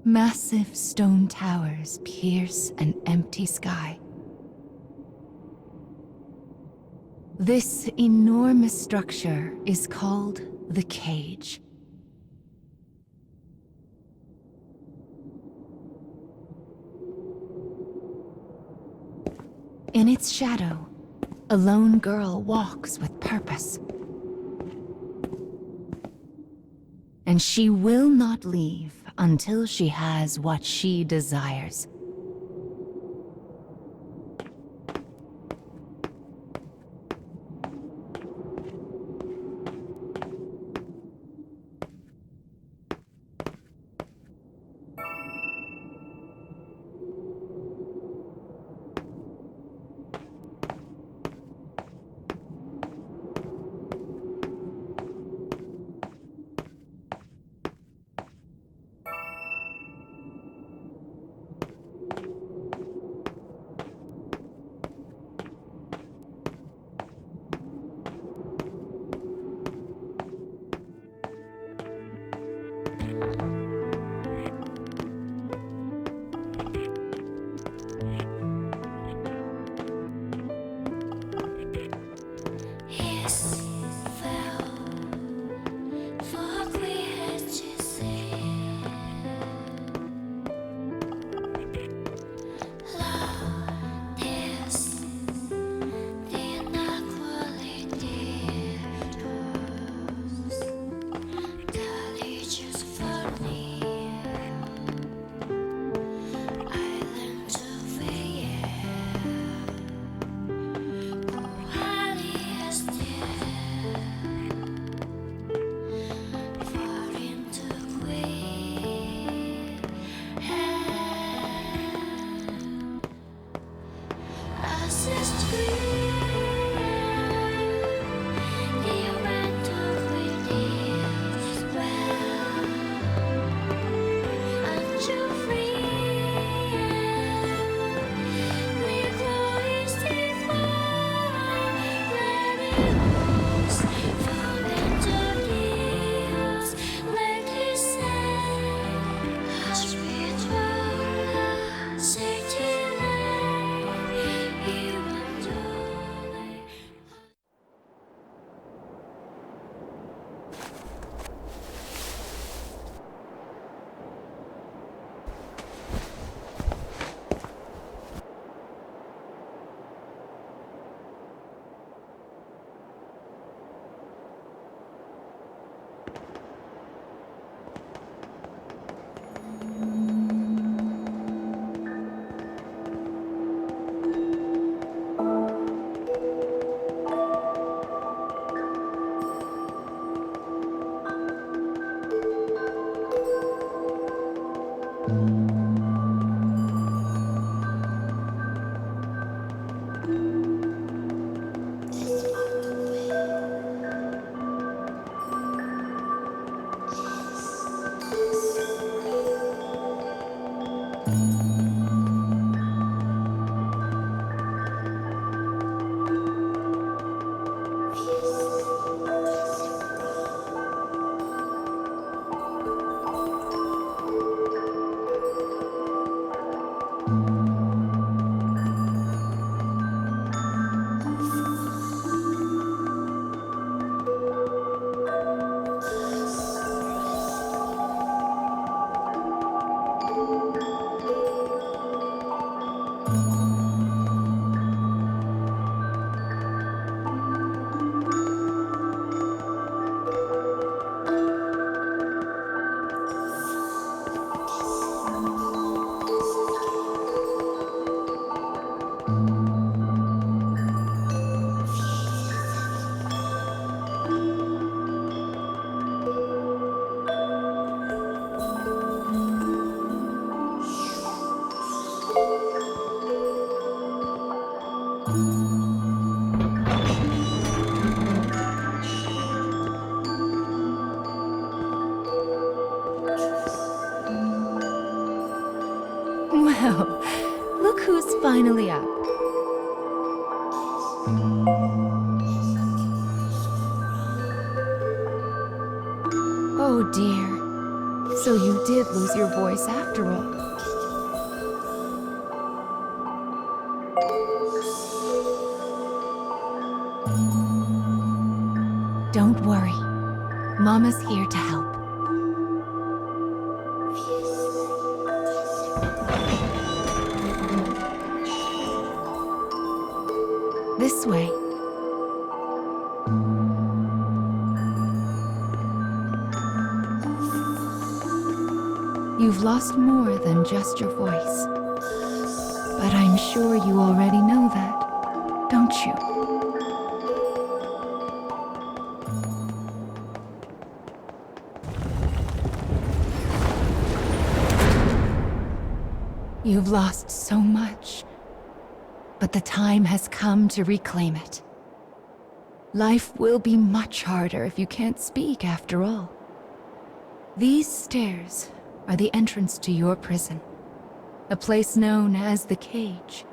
Massive stone towers pierce an empty sky. This enormous structure is called the cage. In its shadow, a lone girl walks with purpose. And she will not leave until she has what she desires. Well, look who's finally up. Oh dear. So So you did lose your voice after all. Don't worry. Mama's here to help. This way. You've lost more than just your voice. But I'm sure you already know that, don't you? You've lost so much, but the time has come to reclaim it. Life will be much harder if you can't speak after all. These stairs are the entrance to your prison, a place known as the Cage.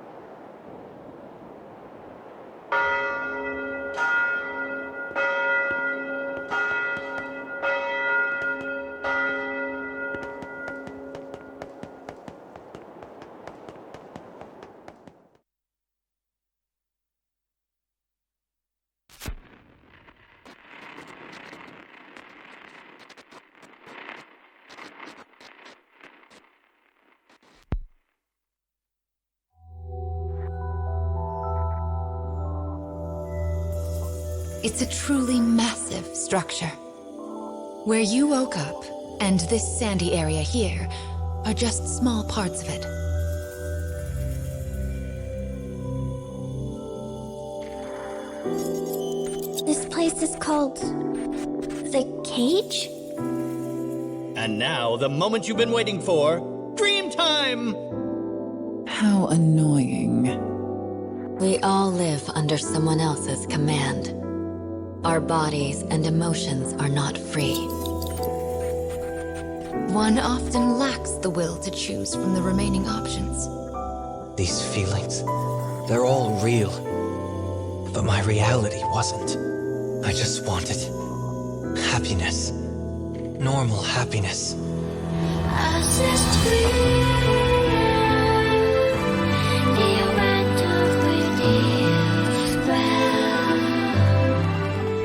It's a truly massive structure. Where you woke up, and this sandy area here, are just small parts of it. This place is called... the Cage? And now, the moment you've been waiting for, dream time! How annoying. We all live under someone else's command. Our bodies and emotions are not free. One often lacks the will to choose from the remaining options. These feelings, they're all real. But my reality wasn't. I just wanted happiness. Normal happiness.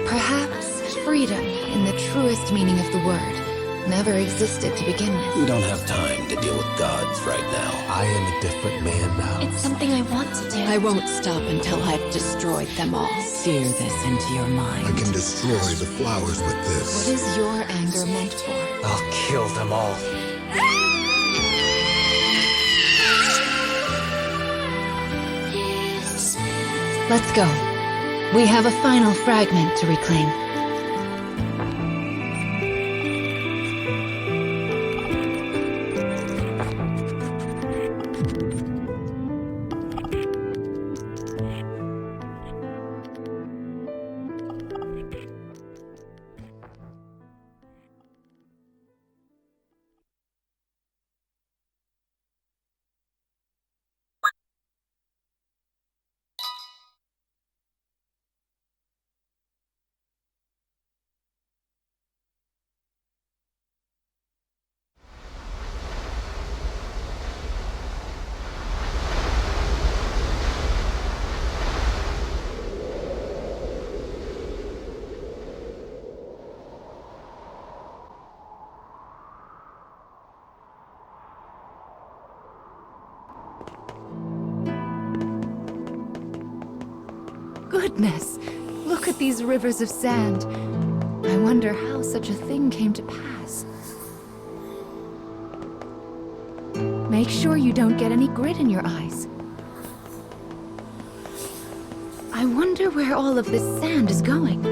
Perhaps freedom, in the truest meaning of the word, never existed to begin with. We don't have time to deal with gods right now. I am a different man now. It's something I want to do. I won't stop until I've destroyed them all. Sear this into your mind. I can destroy the flowers with What this. is your anger meant for? I'll kill them all. Let's go. We have a final fragment to reclaim. Goodness! Look at these rivers of sand. I wonder how such a thing came to pass. Make sure you don't get any grit in your eyes. I wonder where all of this sand is going.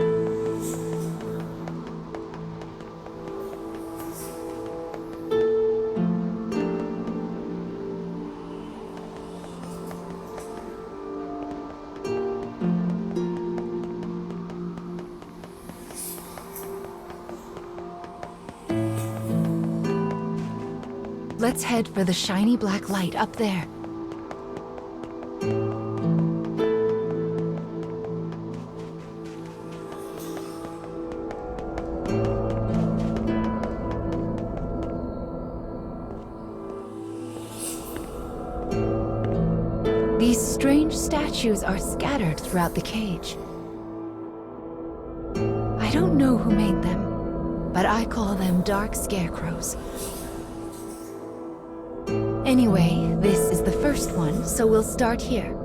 Let's head for the shiny black light up there. These strange statues are scattered throughout the cage. I don't know who made them, but I call them dark scarecrows. Anyway, this is the first one, so we'll start here.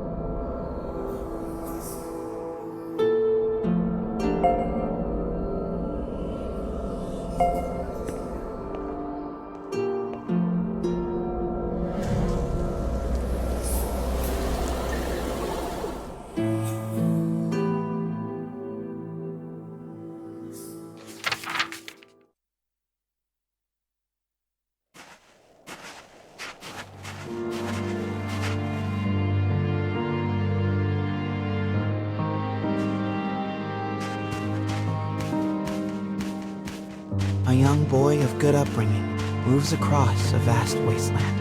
A young boy of good upbringing moves across a vast wasteland.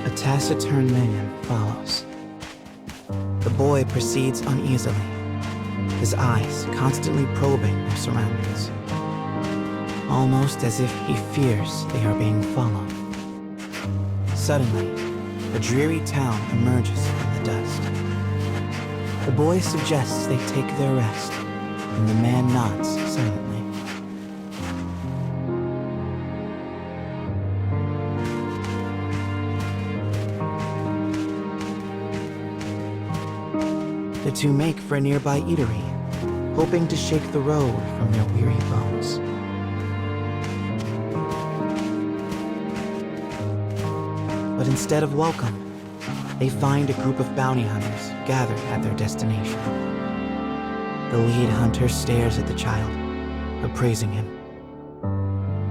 A taciturn man follows. The boy proceeds uneasily, his eyes constantly probing their surroundings, almost as if he fears they are being followed. Suddenly, a dreary town emerges from the dust. The boy suggests they take their rest, and the man nods silently. The two make for a nearby eatery, hoping to shake the road from their weary bones. But instead of welcome, they find a group of bounty hunters gathered at their destination. The lead hunter stares at the child, appraising him.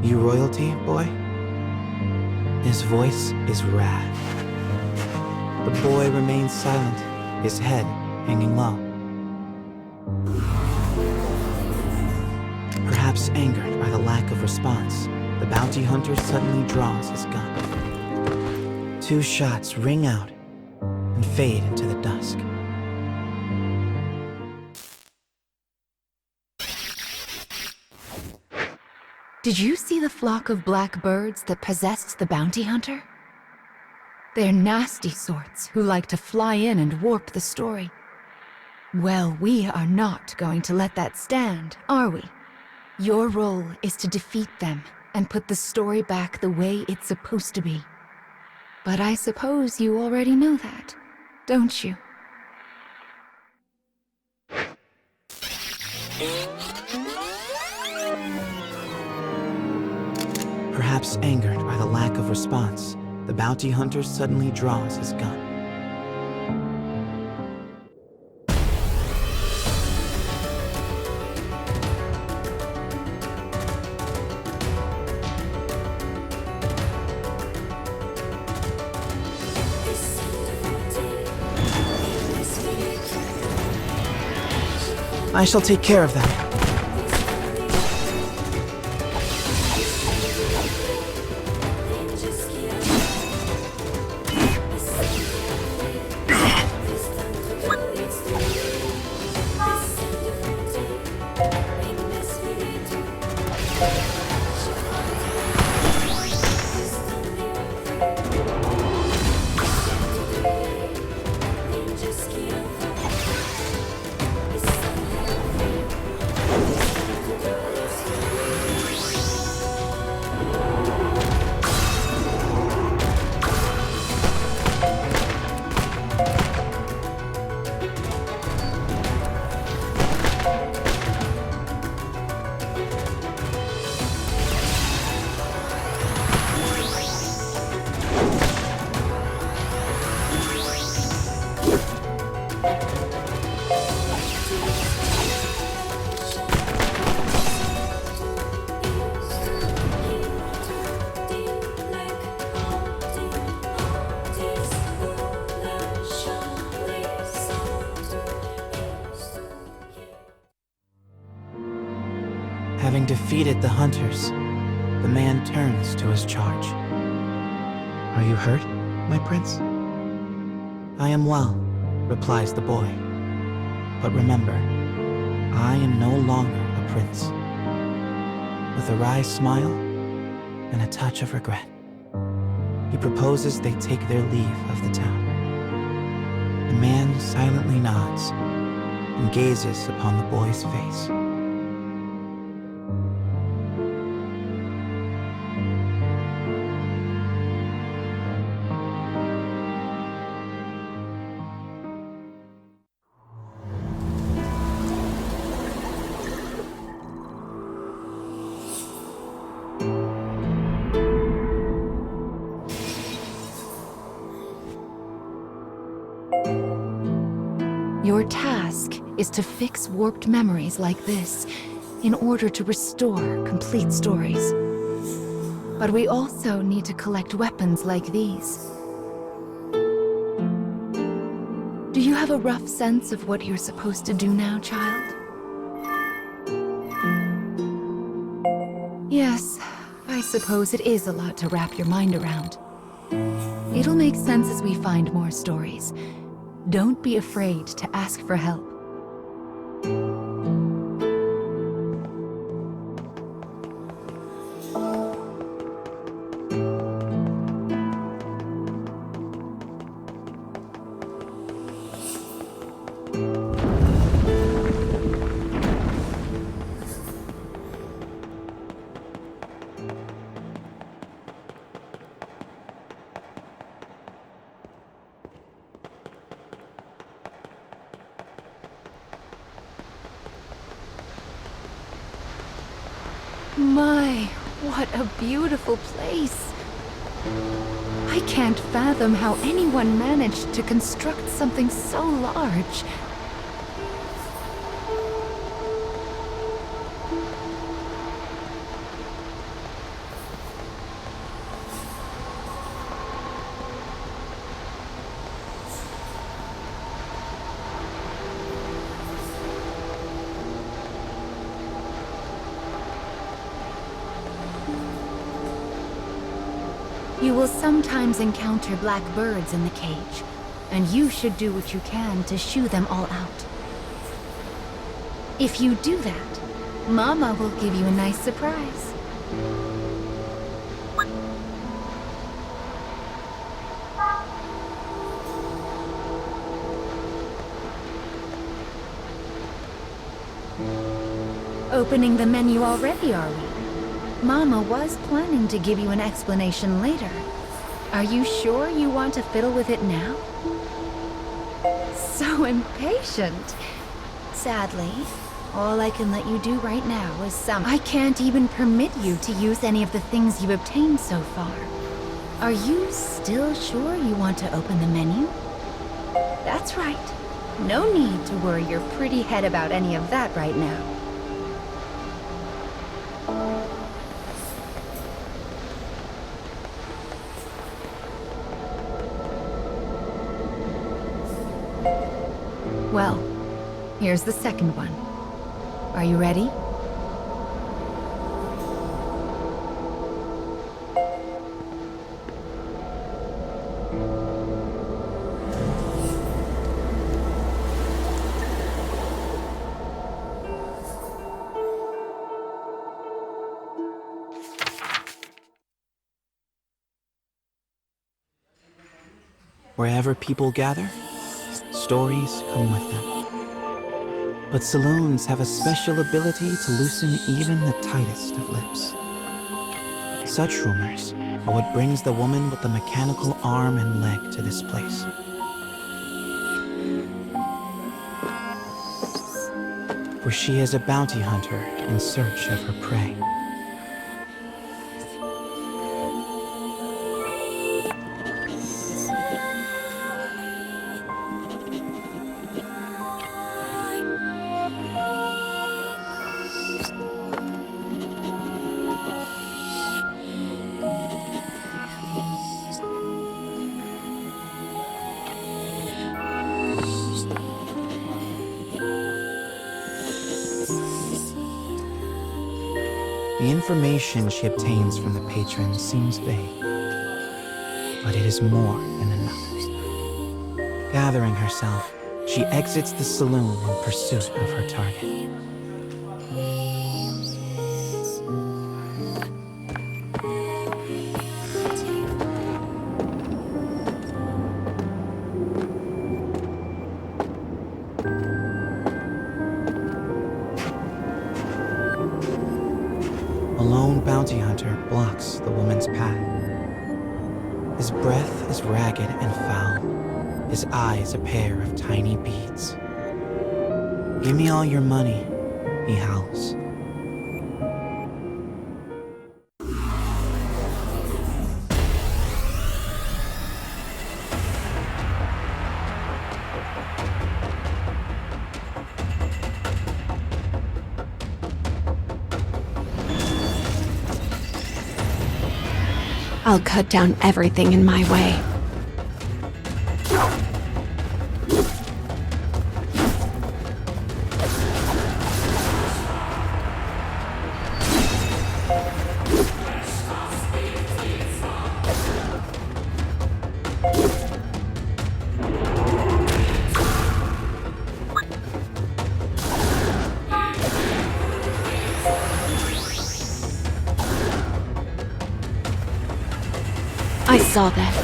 "You royalty, boy?" His voice is wrath. The boy remains silent, his head hanging low. Perhaps angered by the lack of response, the bounty hunter suddenly draws his gun. 2 shots ring out and fade into the dusk. Did you see the flock of black birds that possessed the bounty hunter? They're nasty sorts who like to fly in and warp the story. Well, we are not going to let that stand, are we? Your role is to defeat them and put the story back the way it's supposed to be. But I suppose you already know that, don't you? Perhaps angered by the lack of response, the bounty hunter suddenly draws his gun. I shall take care of them. Having defeated the hunters, the man turns to his charge. "Are you hurt, my prince?" "I am well," replies the boy. "But remember, I am no longer a prince." With a wry smile and a touch of regret, he proposes they take their leave of the town. The man silently nods and gazes upon the boy's face. Your task is to fix warped memories like this in order to restore complete stories. But we also need to collect weapons like these. Do you have a rough sense of what you're supposed to do now, child? Yes, I suppose it is a lot to wrap your mind around. It'll make sense as we find more stories. Don't be afraid to ask for help. My, what a beautiful place. I can't fathom how anyone managed to construct something so large. You will sometimes encounter black birds in the cage, and you should do what you can to shoo them all out. If you do that, Mama will give you a nice surprise. Opening the menu already, are we? Mama was planning to give you an explanation later. Are you sure you want to fiddle with it now? So impatient. Sadly, all I can let you do right now is I can't even permit you to use any of the things you've obtained so far. Are you still sure you want to open the menu? That's right. No need to worry your pretty head about any of that right now. Well, here's the second one. Are you ready? Wherever people gather, stories come with them. But saloons have a special ability to loosen even the tightest of lips. Such rumors are what brings the woman with the mechanical arm and leg to this place. For she is a bounty hunter in search of her prey. The information she obtains from the patrons seems vague, but it is more than enough. Gathering herself, she exits the saloon in pursuit of her target. path. His breath is ragged and foul, his eyes a pair of tiny beads. "Give me all your money," he howls. I'll cut down everything in my way. I saw that.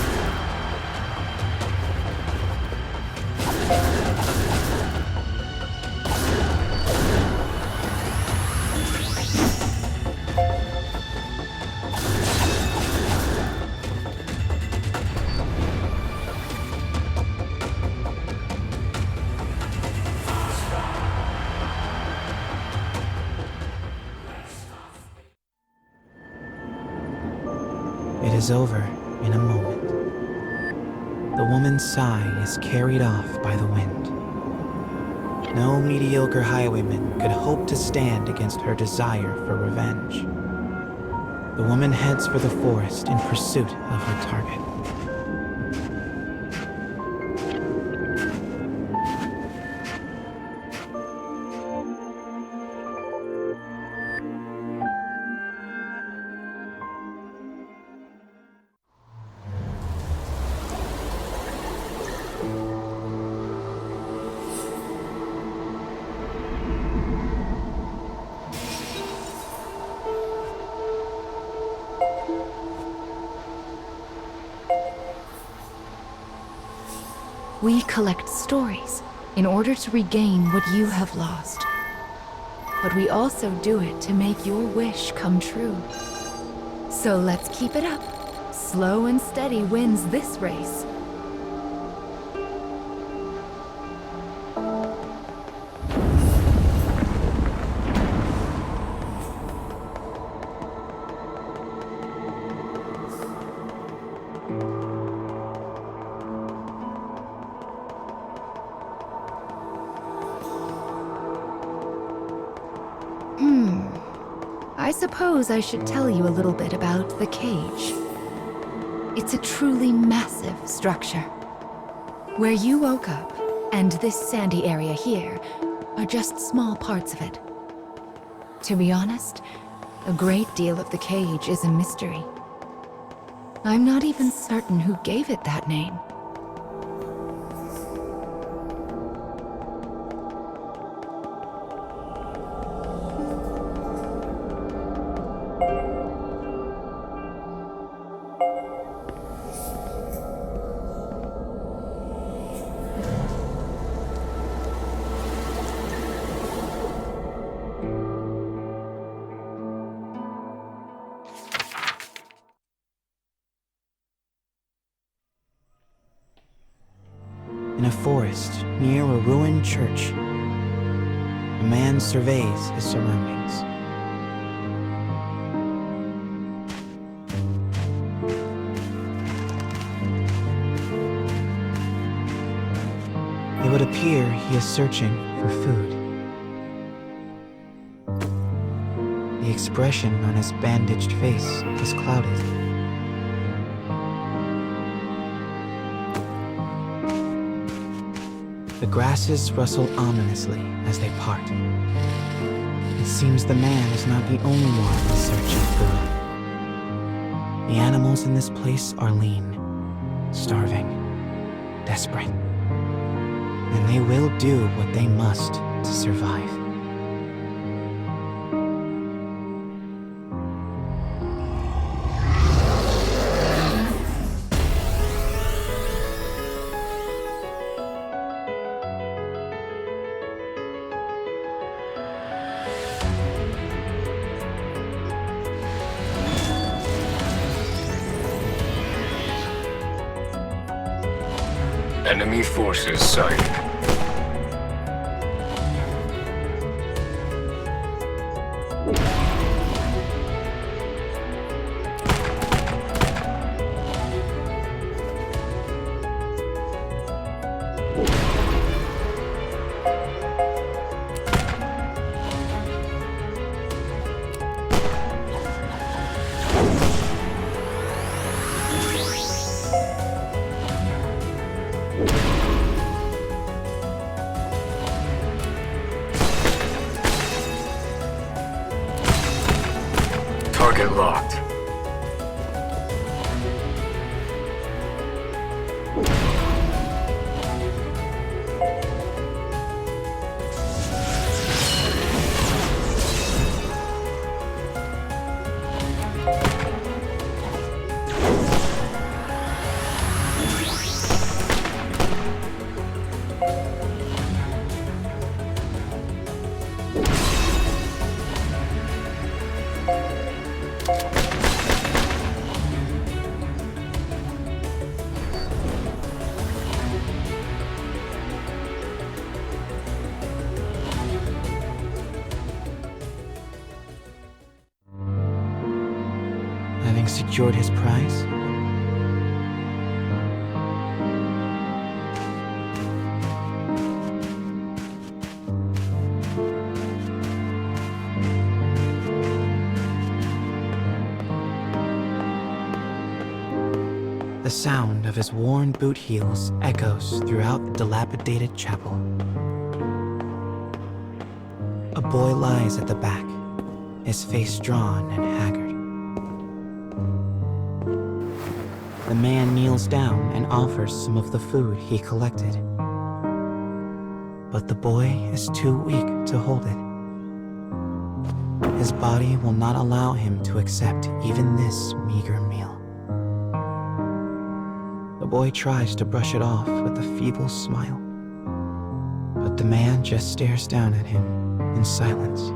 It is over in a moment. The woman's sigh is carried off by the wind. No mediocre highwayman could hope to stand against her desire for revenge. The woman heads for the forest in pursuit of her target. We collect stories in order to regain what you have lost. But we also do it to make your wish come true. So let's keep it up. Slow and steady wins this race. I suppose I should tell you a little bit about the cage. It's a truly massive structure. Where you woke up, and this sandy area here, are just small parts of it. To be honest, a great deal of the cage is a mystery. I'm not even certain who gave it that name. In a forest near a ruined church, a man surveys his surroundings. It would appear he is searching for food. The expression on his bandaged face is clouded. The grasses rustle ominously as they part. It seems the man is not the only one searching food. The animals in this place are lean, starving, desperate. And they will do what they must to survive. Enemy forces sighted. Target locked. Having secured his prize, the sound of his worn boot heels echoes throughout the dilapidated chapel. A boy lies at the back, his face drawn and haggard. The man kneels down and offers some of the food he collected. But the boy is too weak to hold it. His body will not allow him to accept even this meager meal. The boy tries to brush it off with a feeble smile, but the man just stares down at him in silence.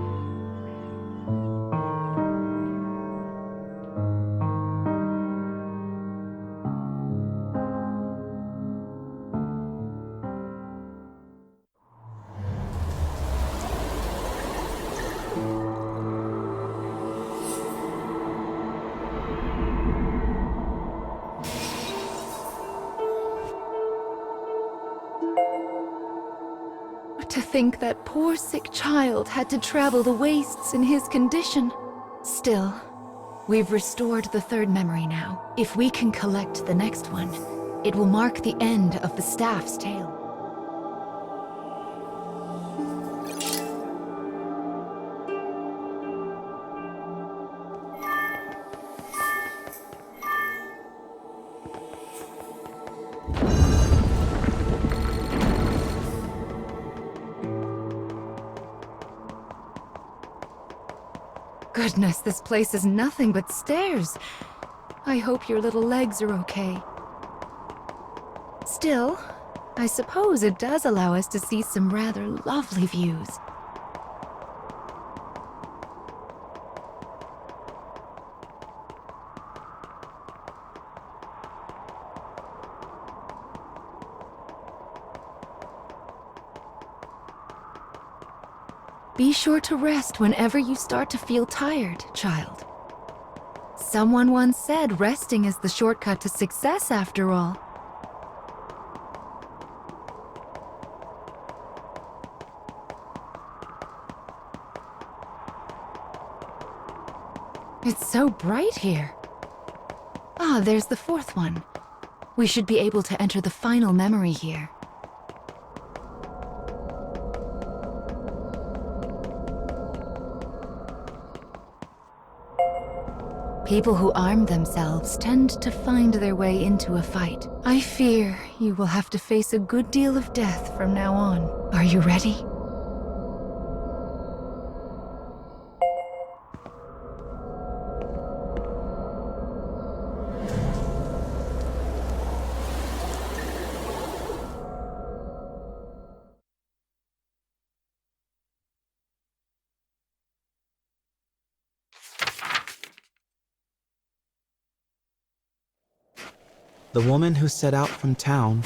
To think that poor sick child had to travel the wastes in his condition. Still, we've restored the third memory now. If we can collect the next one, it will mark the end of the staff's tale. Goodness, this place is nothing but stairs. I hope your little legs are okay. Still, I suppose it does allow us to see some rather lovely views. Be sure to rest whenever you start to feel tired, child. Someone once said resting is the shortcut to success after all. It's so bright here. Ah, there's the fourth one. We should be able to enter the final memory here. People who arm themselves tend to find their way into a fight. I fear you will have to face a good deal of death from now on. Are you ready? The woman who set out from town